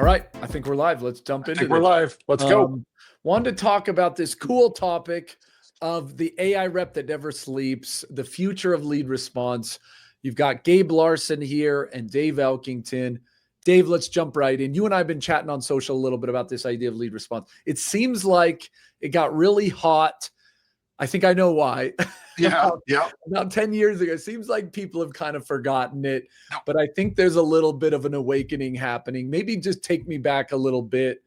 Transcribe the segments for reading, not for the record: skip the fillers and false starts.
All right, I think we're live. Let's jump into I think we're live. Let's go. Wanted to talk about this cool topic of the AI rep that never sleeps, the future of lead response. You've got Gabe Larson here and Dave Elkington. Dave, let's jump right in. You and I have been chatting on social a little bit about this idea of lead response. It seems like it got really hot. I think I know why. Yeah. About 10 years ago. It seems like people have kind of forgotten it, but I think there's a little bit of an awakening happening. Maybe just take me back a little bit.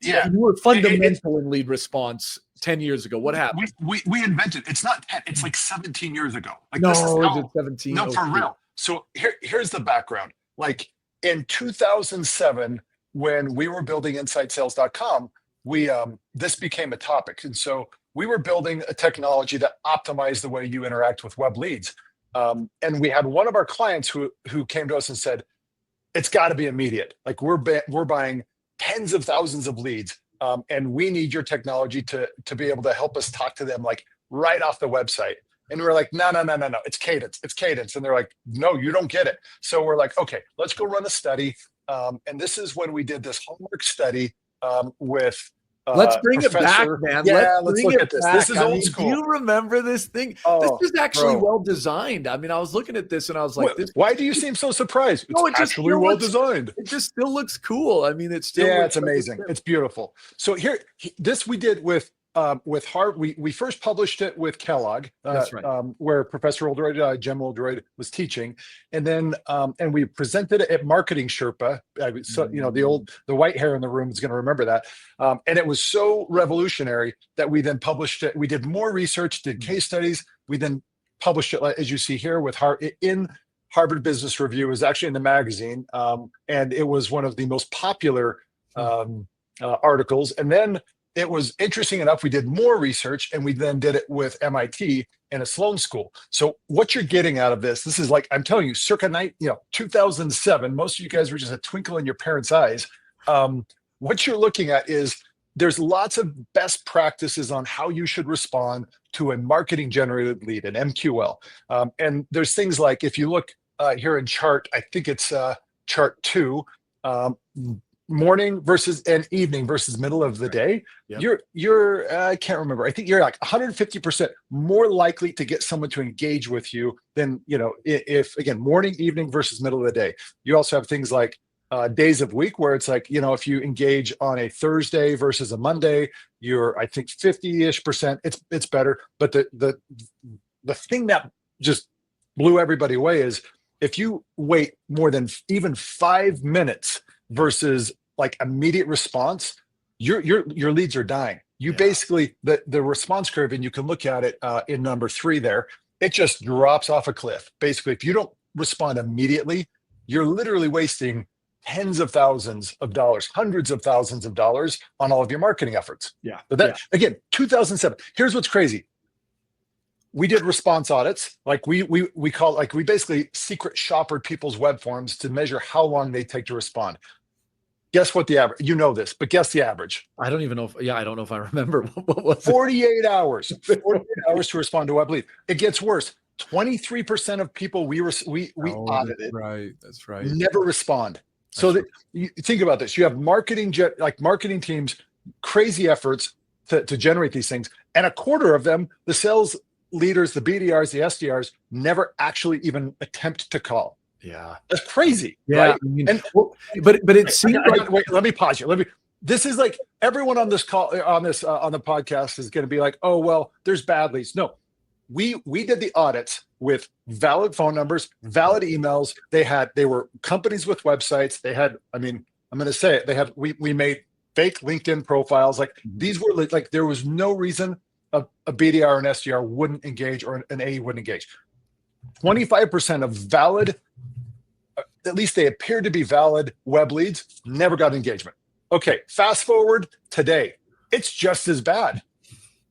Yeah. You were fundamental in lead response 10 years ago. What happened? We invented, it's not 10, it's like 17 years ago. Like No, this is is it 17? No, for real. So here's the background. Like in 2007, when we were building InsideSales.com, this became a topic. And so we were building a technology that optimized the way you interact with web leads. And we had one of our clients who came to us and said, it's got to be immediate. Like we're buying tens of thousands of leads. And we need your technology to be able to help us talk to them like right off the website. And we're like, no, it's cadence. It's cadence. And they're like, no, you don't get it. So we're like, okay, let's go run a study. And this is when we did this homework study with let's bring it back, man. Yeah, let's look at this. This is old school. Do you remember this thing? This is actually well designed. I mean, I was looking at this and I was like, why do you seem so surprised? It's actually well designed. It just still looks cool. I mean, it's still it's amazing. It's beautiful. So this we did with Harvard. We first published it with Kellogg, That's right. Where Professor Oldroyd, Jim Oldroyd was teaching, and then and we presented it at Marketing Sherpa. So the white hair in the room is going to remember that, and it was so revolutionary that we then published it. We did more research, did case studies. We then published it, as you see here, with in Harvard Business Review. It was actually in the magazine, and it was one of the most popular articles. And then it was interesting enough, we did more research and we then did it with MIT and a Sloan School. So what you're getting out of this is like, I'm telling you, circa 2007, most of you guys were just a twinkle in your parents' eyes. What you're looking at is there's lots of best practices on how you should respond to a marketing generated lead, an MQL. And there's things like, if you look here in chart, I think it's chart 2, morning versus and evening versus middle of the day. Yep. You're I can't remember. I think you're like 150% more likely to get someone to engage with you than, if again, morning, evening versus middle of the day. You also have things like days of week where it's like, if you engage on a Thursday versus a Monday, you're, I think 50-ish%, it's better. But the thing that just blew everybody away is if you wait more than even 5 minutes versus like immediate response, your leads are dying. Basically the response curve, and you can look at it in number 3 there, it just drops off a cliff. Basically, if you don't respond immediately, you're literally wasting tens of thousands of dollars, hundreds of thousands of dollars on all of your marketing efforts. But again, 2007. Here's what's crazy. We did response audits. Like we basically secret shoppered people's web forms to measure how long they take to respond. Guess what the average? You know this, but guess the average. I don't even know. I don't know if I remember. What was it? 48 hours. 48 hours to respond to a web lead. It gets worse. 23% of people we audited. That's right. Never respond. So you think about this. You have marketing teams, crazy efforts to generate these things, and a quarter of them, the sales leaders, the BDRs, the SDRs, never actually even attempt to call. Yeah, that's crazy. Yeah, right? I mean, but it seems like wait. Let me pause you. This is like everyone on this call on the podcast is going to be like, oh well, there's bad leads. No, we did the audits with valid phone numbers, valid emails. They were companies with websites. They had. I mean, I'm going to say it. They have. We made fake LinkedIn profiles. Like these were like there was no reason a BDR or an SDR wouldn't engage or an AE wouldn't engage. 25% of valid, at least they appeared to be valid web leads, never got engagement. Okay, fast forward today. It's just as bad.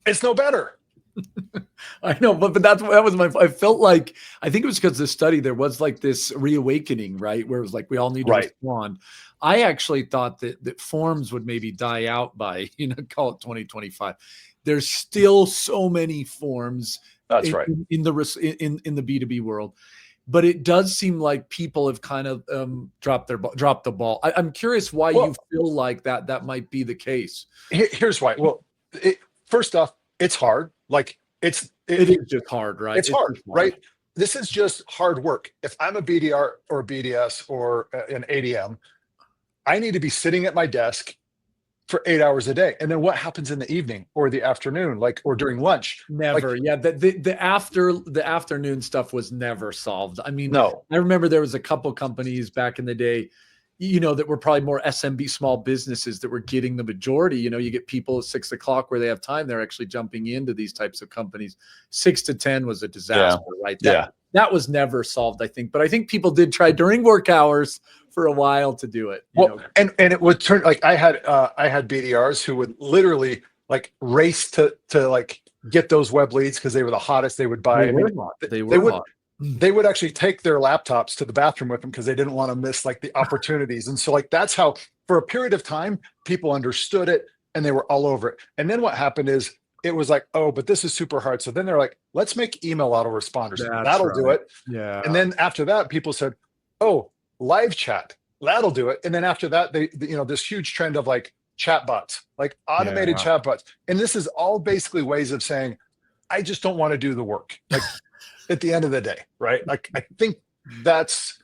It's no better. I know, but that was I felt like, I think it was because of the study, there was like this reawakening, right? Where it was like, we all need to respond. I actually thought that forms would maybe die out by, call it 2025. There's still so many forms. That's right. In the B2B world. but it does seem like people have kind of dropped the ball. I'm curious why you feel like that might be the case. Here's why. Well, first off, it's hard. Like it is just hard, right? It's hard, right? This is just hard work. If I'm a BDR or a BDS or an ADM, I need to be sitting at my desk for 8 hours a day. And then what happens in the evening or the afternoon, or during lunch? Never. Yeah. The afternoon stuff was never solved. I mean, no. I remember there was a couple companies back in the day, that were probably more SMB small businesses that were getting the majority. You get people at 6 o'clock where they have time. They're actually jumping into these types of companies. 6 to 10 was a disaster, right? That was never solved, I think. But I think people did try during work hours for a while to do it. And it would turn, like I had BDRs who would literally like race to like get those web leads because they were the hottest. They would buy. They were hot. They would actually take their laptops to the bathroom with them because they didn't want to miss like the opportunities. And so like that's how, for a period of time, people understood it and they were all over it. And then what happened is it was like, oh, but this is super hard. So then they're like, let's make email autoresponders. That'll do it. Yeah. And then after that, people said, oh, live chat, that'll do it. And then after that, they this huge trend of like chatbots, like automated chatbots. And this is all basically ways of saying, I just don't want to do the work. Like at the end of the day, right? Like I think that's.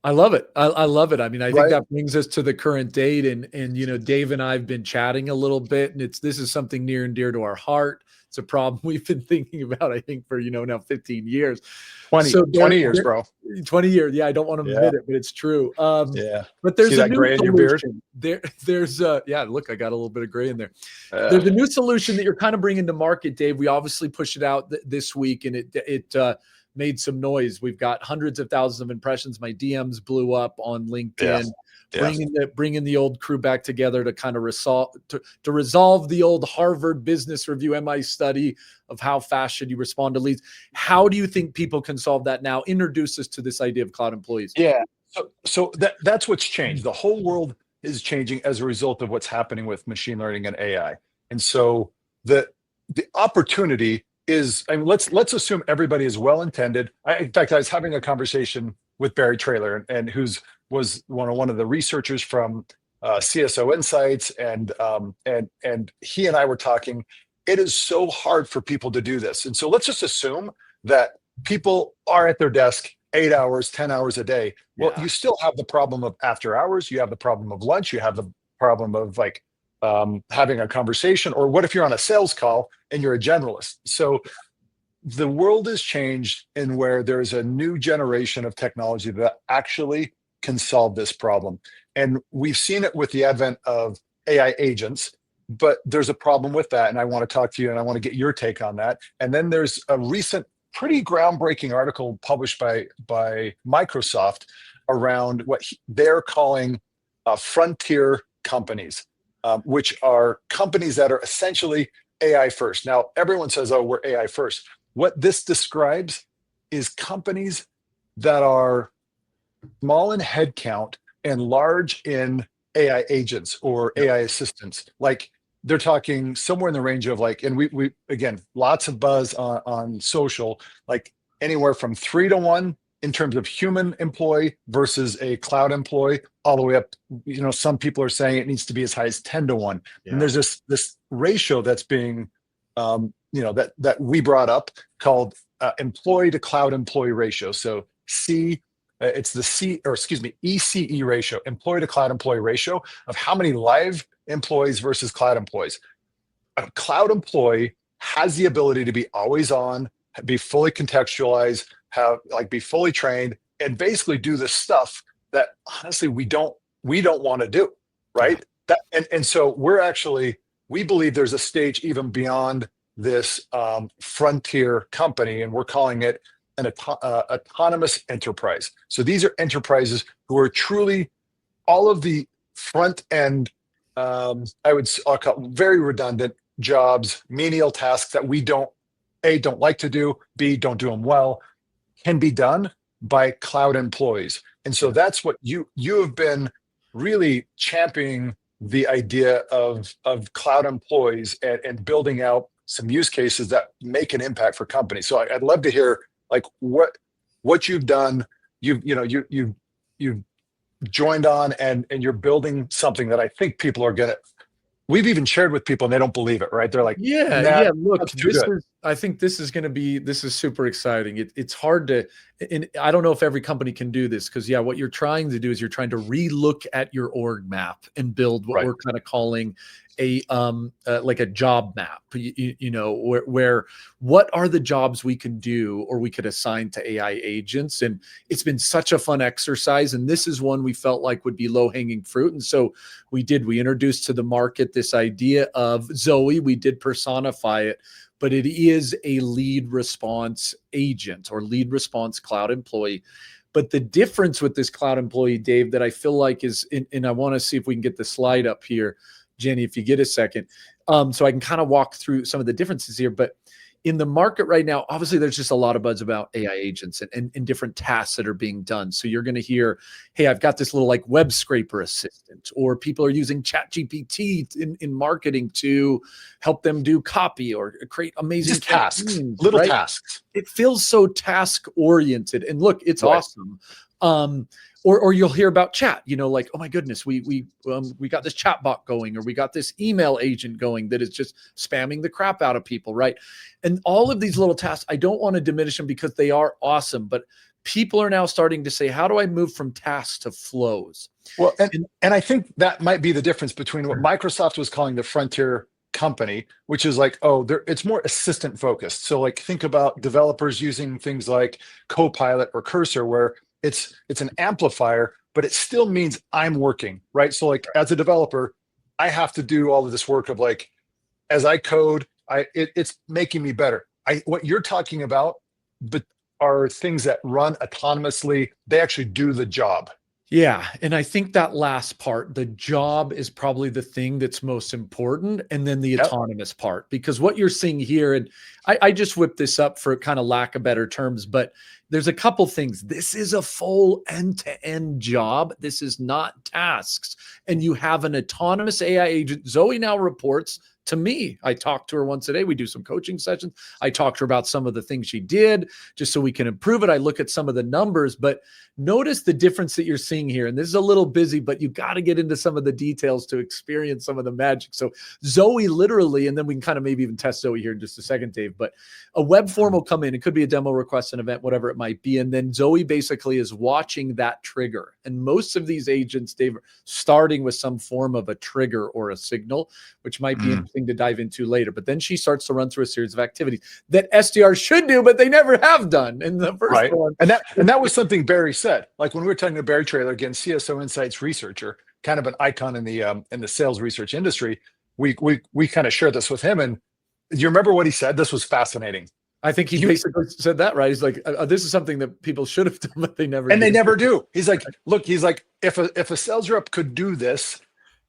I love it. I love it. I mean, I think that brings us to the current date, and Dave and I have been chatting a little bit, and this is something near and dear to our heart. It's a problem we've been thinking about, I think, for now 15 years. 20 years, bro. 20 years. Yeah, I don't want to admit it, but it's true. But there's a new gray in your beard? There's look, I got a little bit of gray in there. There's a new solution that you're kind of bringing to market, Dave. We obviously pushed it out this week, and it made some noise. We've got hundreds of thousands of impressions. My DMs blew up on LinkedIn. Bringing the old crew back together to kind of resolve the old Harvard Business Review MI study of how fast should you respond to leads. How do you think people can solve that now? Introduce us to this idea of cloud employees. Yeah. So that's what's changed. The whole world is changing as a result of what's happening with machine learning and AI. And so the opportunity is, I mean, let's assume everybody is well intended. In fact, I was having a conversation with Barry Traylor, and was one of the researchers from CSO Insights, and he and I were talking. It is so hard for people to do this, and so let's just assume that people are at their desk 8 hours, 10 hours a day. Well, you still have the problem of after hours. You have the problem of lunch. You have the problem of like having a conversation, or what if you're on a sales call and you're a generalist? So the world has changed in where there's a new generation of technology that actually can solve this problem. And we've seen it with the advent of AI agents, but there's a problem with that. And I want to talk to you, and I want to get your take on that. And then there's a recent pretty groundbreaking article published by Microsoft around what they're calling frontier companies, which are companies that are essentially AI first. Now, everyone says, oh, we're AI first. What this describes is companies that are small in headcount and large in AI agents or AI assistants. Like they're talking somewhere in the range of like, and we again, lots of buzz on social, like anywhere from 3 to 1 in terms of human employee versus a cloud employee, all the way up. Some people are saying it needs to be as high as 10 to 1. Yeah. And there's this ratio that's being, that we brought up called employee to cloud employee ratio. So it's the ECE ratio, employee to cloud employee ratio, of how many live employees versus cloud employees. A cloud employee has the ability to be always on, be fully contextualized, be fully trained, and basically do the stuff that honestly we don't want to do, right? And so we believe there's a stage even beyond this frontier company, and we're calling it an autonomous enterprise. So these are enterprises who are truly all of the front end, I'll call very redundant jobs, menial tasks that we don't like to do, B, don't do them well, can be done by cloud employees. And so that's what you have been really championing, the idea of cloud employees and building out some use cases that make an impact for companies. So I'd love to hear like what what you've done, you've joined on, and you're building something that I think people are gonna. We've even shared with people and they don't believe it, right? They're like, nah, Yeah. Look, that's too good. I think this is going to be, this is super exciting. It's hard to, and I don't know if every company can do this because, yeah, what you're trying to do is you're trying to relook at your org map and build what Right. we're kind of calling a like a job map, where what are the jobs we can do or we could assign to AI agents. And it's been such a fun exercise. And this is one we felt like would be low hanging fruit. And so we introduced to the market this idea of Zoe. We did personify it, but it is a lead response agent or lead response cloud employee. But the difference with this cloud employee, Dave, that I feel like is, and I want to see if we can get the slide up here, Jenny, if you get a second, so I can kind of walk through some of the differences here. But in the market right now, obviously, there's just a lot of buzz about AI agents and different tasks that are being done. So you're going to hear, hey, I've got this little like web scraper assistant, or people are using ChatGPT in marketing to help them do copy or create amazing Just tasks, campaigns, little right? tasks. It feels so task oriented, and look, it's Right. awesome. Or you'll hear about chat, like, oh my goodness, we got this chat bot going, or we got this email agent going that is just spamming the crap out of people, right? And all of these little tasks, I don't want to diminish them because they are awesome, but people are now starting to say, how do I move from tasks to flows? Well, and I think that might be the difference between what Microsoft was calling the frontier company, which is like, it's more assistant focused. So like think about developers using things like Copilot or Cursor, where it's an amplifier, but it still means I'm working, right? So like as a developer, I have to do all of this work of like, as I code, it's making me better. What you're talking about, but are things that run autonomously. They actually do the job. Yeah. And I think that last part, the job, is probably the thing that's most important. And then the Yep. autonomous part, because what you're seeing here, and I just whipped this up for kind of lack of better terms, but there's a couple things. This is a full end-to-end job. This is not tasks. And you have an autonomous AI agent. Zoe now reports to me. I talk to her once a day. We do some coaching sessions. I talk to her about some of the things she did just so we can improve it. I look at some of the numbers, but notice the difference that you're seeing here. And this is a little busy, but you got to get into some of the details to experience some of the magic. So Zoe literally, and then we can kind of maybe even test Zoe here in just a second, Dave, but a web form will come in. It could be a demo request, an event, whatever it might be. And then Zoe basically is watching that trigger. And most of these agents, Dave, are starting with some form of a trigger or a signal, which might be interesting to dive into later. But then she starts to run through a series of activities that SDRs should do, but they never have done in the first one. And that was something Barry said. Like when we were talking to Barry Traylor, again, CSO Insights researcher, kind of an icon in the sales research industry. We kind of shared this with him, and do you remember what he said? This was fascinating. I think he basically said that, right? He's like, this is something that people should have done, but they never. And they never do. He's like, look, if a sales rep could do this,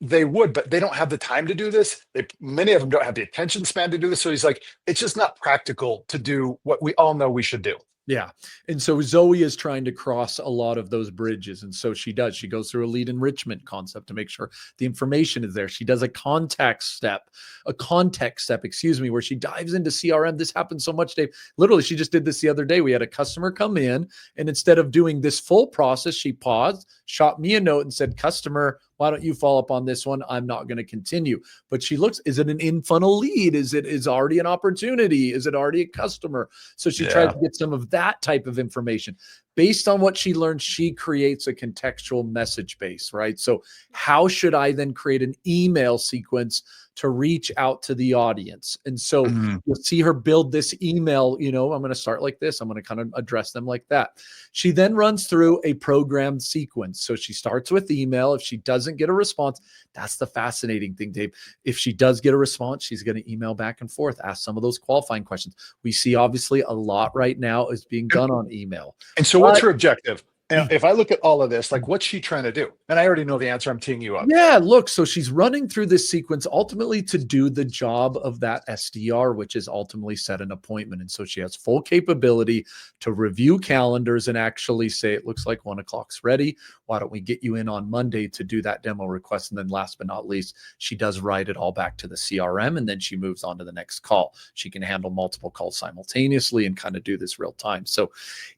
they would, but they don't have the time to do this. Many of them don't have the attention span to do this. So he's like, it's just not practical to do what we all know we should do. Yeah. And so Zoe is trying to cross a lot of those bridges. And so she does. She goes through a lead enrichment concept to make sure the information is there. She does a context step, where she dives into CRM. This happens so much, Dave. Literally, she just did this the other day. We had a customer come in, and instead of doing this full process, she paused, shot me a note and said, customer, why don't you follow up on this one? I'm not going to continue. But she looks, is it an in-funnel lead? Is already an opportunity? Is it already a customer? So she tried to get some of that type of information. Based on what she learned, she creates a contextual message base, right? So how should I then create an email sequence to reach out to the audience? And so you'll see her build this email, I'm going to start like this. I'm going to kind of address them like that. She then runs through a programmed sequence. So she starts with email. If she doesn't get a response, that's the fascinating thing, Dave. If she does get a response, she's going to email back and forth, ask some of those qualifying questions. We see obviously a lot right now is being done on email. And so what's her objective? if I look at all of this, like, what's she trying to do? And I already know the answer. I'm teeing you up. Yeah, look, so she's running through this sequence ultimately to do the job of that SDR, which is ultimately set an appointment. And so she has full capability to review calendars and actually say, it looks like 1 o'clock's ready. Why don't we get you in on Monday to do that demo request? And then last but not least, she does write it all back to the CRM, and then she moves on to the next call. She can handle multiple calls simultaneously and kind of do this real time. So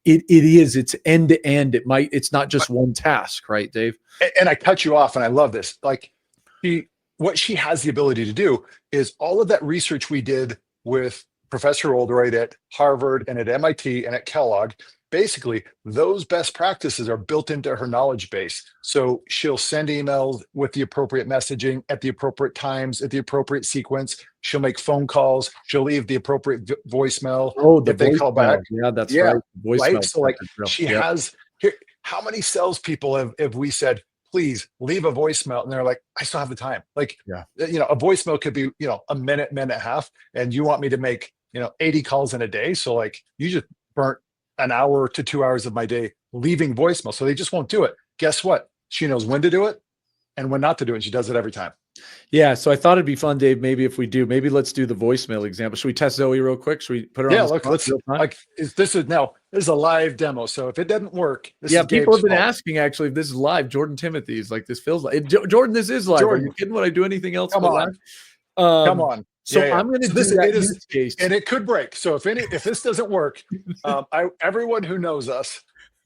it's end to end. It's not just one task, right, Dave? And I cut you off, and I love this. Like, what she has the ability to do is all of that research we did with Professor Oldroyd at Harvard and at MIT and at Kellogg. Basically, those best practices are built into her knowledge base. So she'll send emails with the appropriate messaging at the appropriate times, at the appropriate sequence. She'll make phone calls. She'll leave the appropriate voicemail if they call back. Yeah, that's right. Voicemail. Right? So, like, she has here. How many salespeople have we said, please leave a voicemail? And they're like, I still have the time. Like, a voicemail could be, a minute and a half, and you want me to make, 80 calls in a day. So, like, you just burnt an hour to 2 hours of my day leaving voicemail. So they just won't do it. Guess what? She knows when to do it and when not to do it. And she does it every time. Yeah. So I thought it'd be fun, Dave. Maybe if we do, let's do the voicemail example. Should we test Zoe real quick? Should we put her on? Look, let's this is a live demo. So if it doesn't work, people have been asking actually if this is live. Jordan Timothy is like, this feels like Jordan. This is live. Jordan, are you kidding? Would I do anything else? Come on. Come on. So I'm going to do that use case, and it could break. So if this doesn't work, everyone who knows us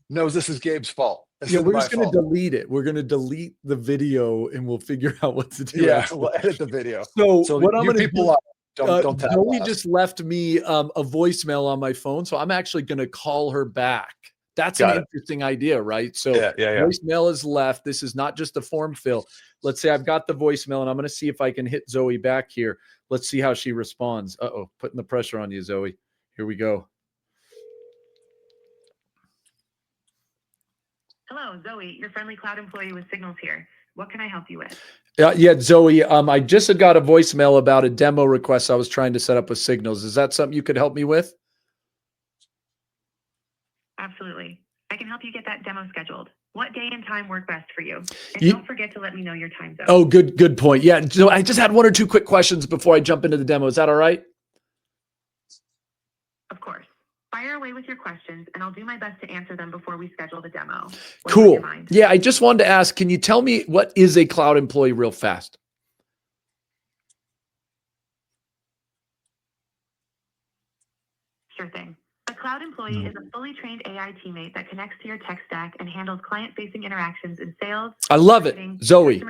knows this is Gabe's fault. We're just going to delete it. We're going to delete the video, and we'll figure out what to do. Yeah, we'll edit the video. So what I'm going to do? Don't tap. Zoe just left me a voicemail on my phone, so I'm actually going to call her back. That's an interesting idea, right? So voicemail is left. This is not just a form fill. Let's say I've got the voicemail, and I'm going to see if I can hit Zoe back here. Let's see how she responds. Uh-oh, putting the pressure on you, Zoe. Here we go. Hello, Zoe, your friendly cloud employee with Signals here. What can I help you with? Yeah, Zoe, I just had got a voicemail about a demo request I was trying to set up with Signals. Is that something you could help me with? Absolutely. I can help you get that demo scheduled. What day and time work best for you? And don't forget to let me know your time zone. Oh, good point. Yeah, so I just had 1 or 2 quick questions before I jump into the demo. Is that all right? Of course. Fire away with your questions, and I'll do my best to answer them before we schedule the demo. Cool. Yeah, I just wanted to ask, can you tell me what is a cloud employee real fast? Sure thing. A cloud employee is a fully trained AI teammate that connects to your tech stack and handles client-facing interactions in sales. I love it. Zoe,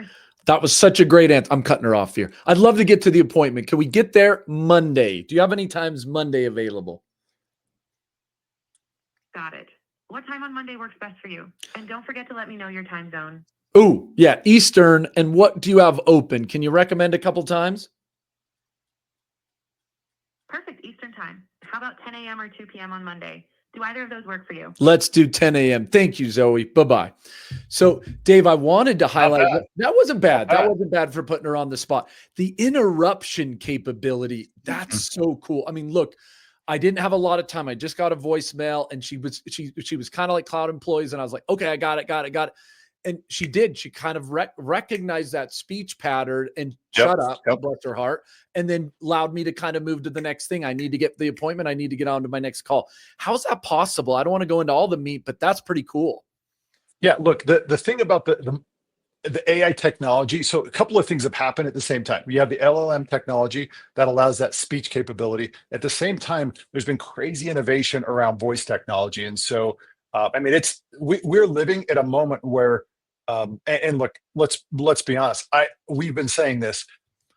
that was such a great answer. I'm cutting her off here. I'd love to get to the appointment. Can we get there Monday? Do you have any times Monday available? Got it. What time on Monday works best for you? And don't forget to let me know your time zone. Oh, yeah, Eastern. And what do you have open? Can you recommend a couple times? Perfect, Eastern time. How about 10 a.m. or 2 p.m. on Monday? Do either of those work for you? Let's do 10 a.m. Thank you, Zoe. Bye-bye. So, Dave, I wanted to highlight that wasn't bad. That wasn't bad for putting her on the spot. The interruption capability, that's so cool. I mean, look, I didn't have a lot of time. I just got a voicemail, and she was kind of like cloud employees, and I was like, okay, I got it. And she did. She kind of recognized that speech pattern and shut up, bless her heart, and then allowed me to kind of move to the next thing. I need to get the appointment. I need to get on to my next call. How's that possible? I don't want to go into all the meat, but that's pretty cool. Yeah, look, the thing about the AI technology, so a couple of things have happened at the same time. You have the LLM technology that allows that speech capability. At the same time, there's been crazy innovation around voice technology. And so, I mean, we're living at a moment where, and look, let's be honest. We've been saying this.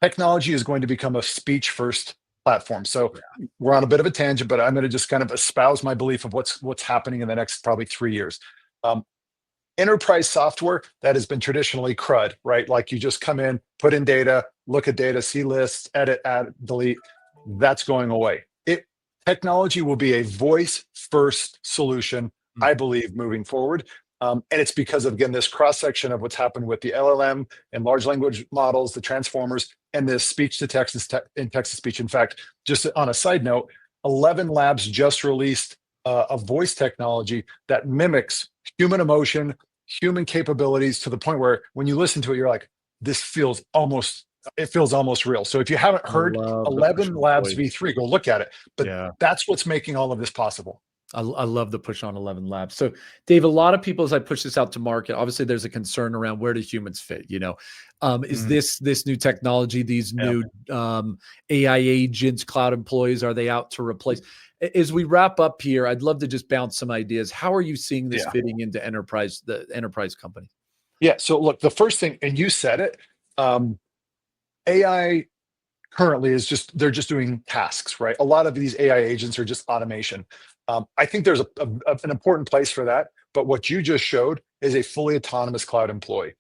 Technology is going to become a speech first platform. So we're on a bit of a tangent, but I'm going to just kind of espouse my belief of what's happening in the next probably 3 years. Enterprise software that has been traditionally CRUD, right? Like you just come in, put in data, look at data, see lists, edit, add, delete. That's going away. Technology will be a voice first solution, I believe, moving forward. And it's because of, again, this cross section of what's happened with the LLM and large language models, the transformers, and this speech to text and text to speech. In fact, just on a side note, 11 labs just released a voice technology that mimics human emotion, human capabilities to the point where when you listen to it, you're like, this feels almost real. So if you haven't I heard love the push 11 on Labs voice. V3, go look at it. But Yeah. that's what's making all of this possible. I love the push on 11 labs. So Dave, a lot of people, as I push this out to market, obviously there's a concern around where do humans fit, is this new technology, these new AI agents, cloud employees, are they out to replace? As we wrap up here, I'd love to just bounce some ideas. How are you seeing this fitting into the enterprise company? Yeah. So look, the first thing, and you said it, AI currently is they're just doing tasks, right? A lot of these AI agents are just automation. I think there's an important place for that. But what you just showed is a fully autonomous cloud employee.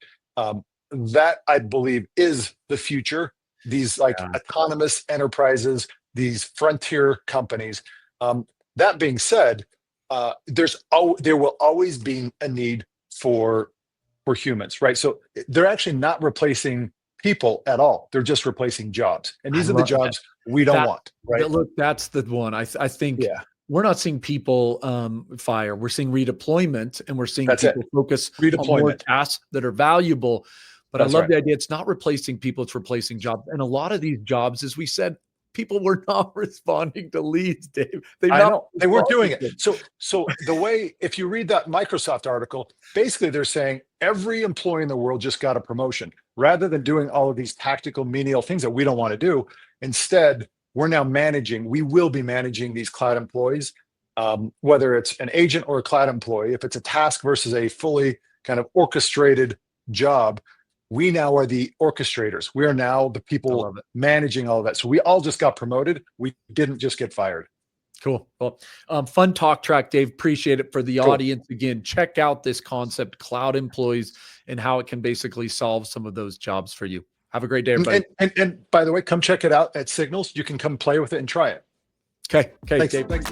That I believe is the future. These autonomous enterprises, these frontier companies. That being said, there will always be a need for humans, right? So they're actually not replacing people at all. They're just replacing jobs. And these are the jobs we don't want, right? Look, that's the one. I think we're not seeing people fire. We're seeing redeployment, and we're seeing people focus on more tasks that are valuable. But I love the idea. It's not replacing people, it's replacing jobs. And a lot of these jobs, as we said, people were not responding to leads, Dave. They weren't doing it. So the way, if you read that Microsoft article, basically they're saying every employee in the world just got a promotion. Rather than doing all of these tactical menial things that we don't want to do, instead, we will be managing these cloud employees, whether it's an agent or a cloud employee. If it's a task versus a fully kind of orchestrated job, we now are the orchestrators. We are now the people managing all of that. So we all just got promoted. We didn't just get fired. Cool. Well, fun talk track, Dave. Appreciate it. For the audience, again, check out this concept, cloud employees, and how it can basically solve some of those jobs for you. Have a great day, everybody. And by the way, come check it out at Signals. You can come play with it and try it. Okay. Thanks, Dave. Thanks.